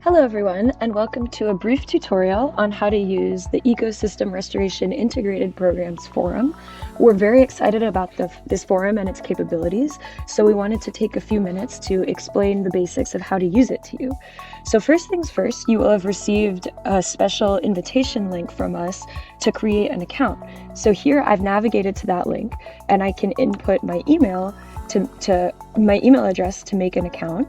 Hello everyone, and welcome to a brief tutorial on how to use the Ecosystem Restoration Integrated Programs Forum. We're very excited about this forum and its capabilities, so we wanted to take a few minutes to explain the basics of how to use it to you. So first things first, you will have received a special invitation link from us to create an account. So here I've navigated to that link, and I can input my email to my email address to make an account,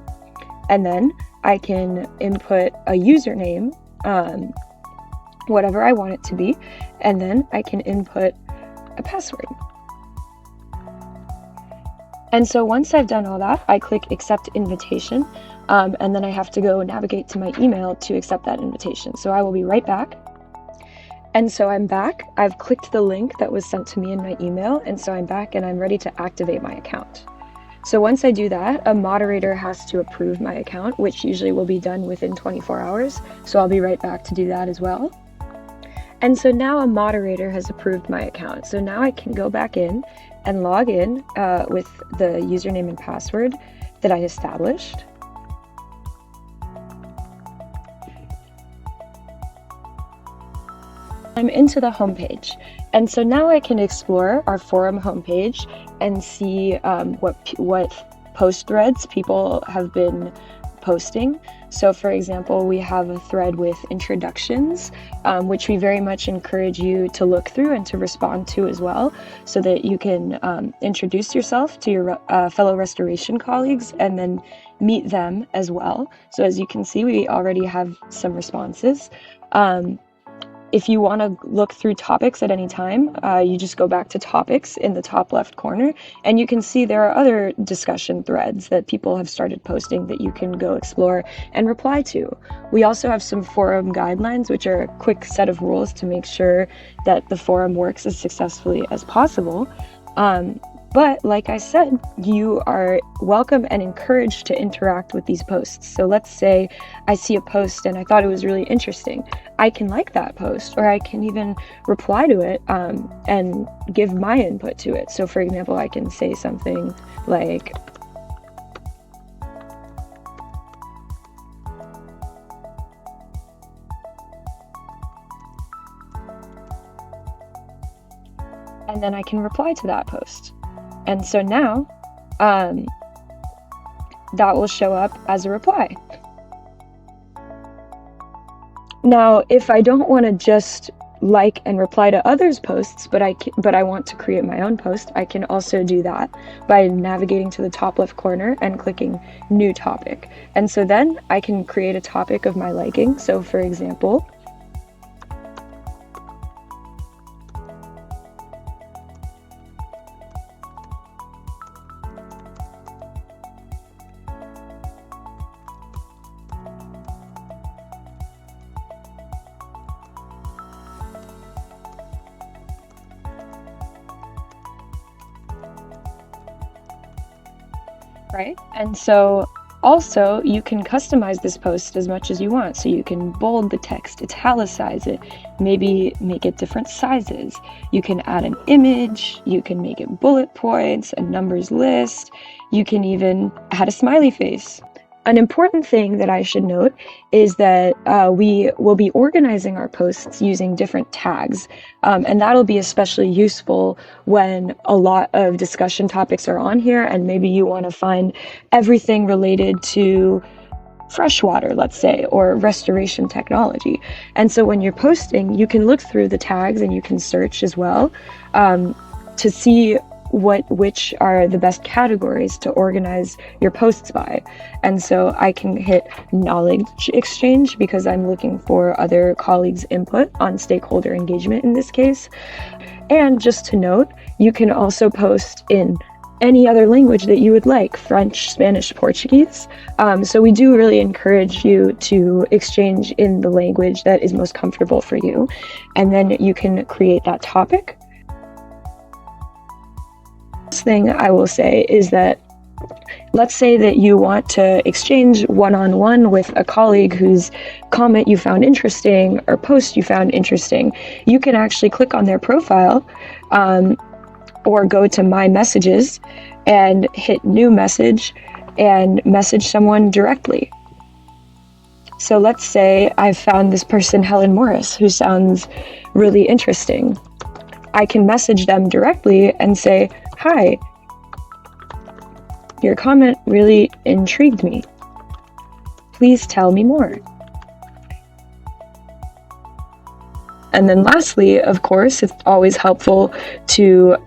and then I can input a username, whatever I want it to be, and then I can input a password. And so once I've done all that, I click accept invitation, and then I have to go navigate to my email to accept that invitation. So I will be right back. And so I'm back. I've clicked the link that was sent to me in my email, and so I'm back and I'm ready to activate my account. So once I do that, a moderator has to approve my account, which usually will be done within 24 hours. So I'll be right back to do that as well. And so now a moderator has approved my account. So now I can go back in and log in with the username and password that I established. I'm into the homepage, and so now I can explore our forum homepage and see what post threads people have been posting. So for example, we have a thread with introductions, which we very much encourage you to look through and to respond to as well, so that you can introduce yourself to your fellow restoration colleagues and then meet them as well. So as you can see, we already have some responses. If you want to look through topics at any time, you just go back to topics in the top left corner, and you can see there are other discussion threads that people have started posting that you can go explore and reply to. We also have some forum guidelines, which are a quick set of rules to make sure that the forum works as successfully as possible. But like I said, you are welcome and encouraged to interact with these posts. So let's say I see a post and I thought it was really interesting. I can like that post, or I can even reply to it and give my input to it. So for example, I can say something like, and then I can reply to that post. And so now that will show up as a reply. Now, if I don't want to just like and reply to others' posts, but I want to create my own post, I can also do that by navigating to the top left corner and clicking new topic. And so then I can create a topic of my liking. So for example, right? And so also you can customize this post as much as you want. So you can bold the text, italicize it, maybe make it different sizes. You can add an image, you can make it bullet points, a numbers list. You can even add a smiley face. An important thing that I should note is that we will be organizing our posts using different tags, and that'll be especially useful when a lot of discussion topics are on here, and maybe you want to find everything related to freshwater, let's say, or restoration technology. And so when you're posting, you can look through the tags and you can search as well to see which are the best categories to organize your posts by. And so I can hit knowledge exchange because I'm looking for other colleagues' input on stakeholder engagement in this case. And just to note, you can also post in any other language that you would like, French, Spanish, Portuguese. So we do really encourage you to exchange in the language that is most comfortable for you. And then you can create that topic. Thing I will say is that let's say that you want to exchange one-on-one with a colleague whose comment you found interesting or post you found interesting. You can actually click on their profile or go to My Messages and hit New Message and message someone directly. So let's say I've found this person, Helen Morris, who sounds really interesting. I can message them directly and say, "Hi, your comment really intrigued me. Please tell me more." And then lastly, of course, it's always helpful to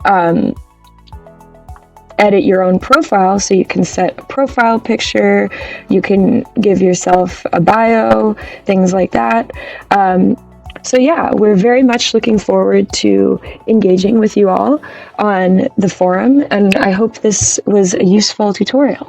edit your own profile. So you can set a profile picture, you can give yourself a bio, things like that. So yeah, we're very much looking forward to engaging with you all on the forum, and I hope this was a useful tutorial.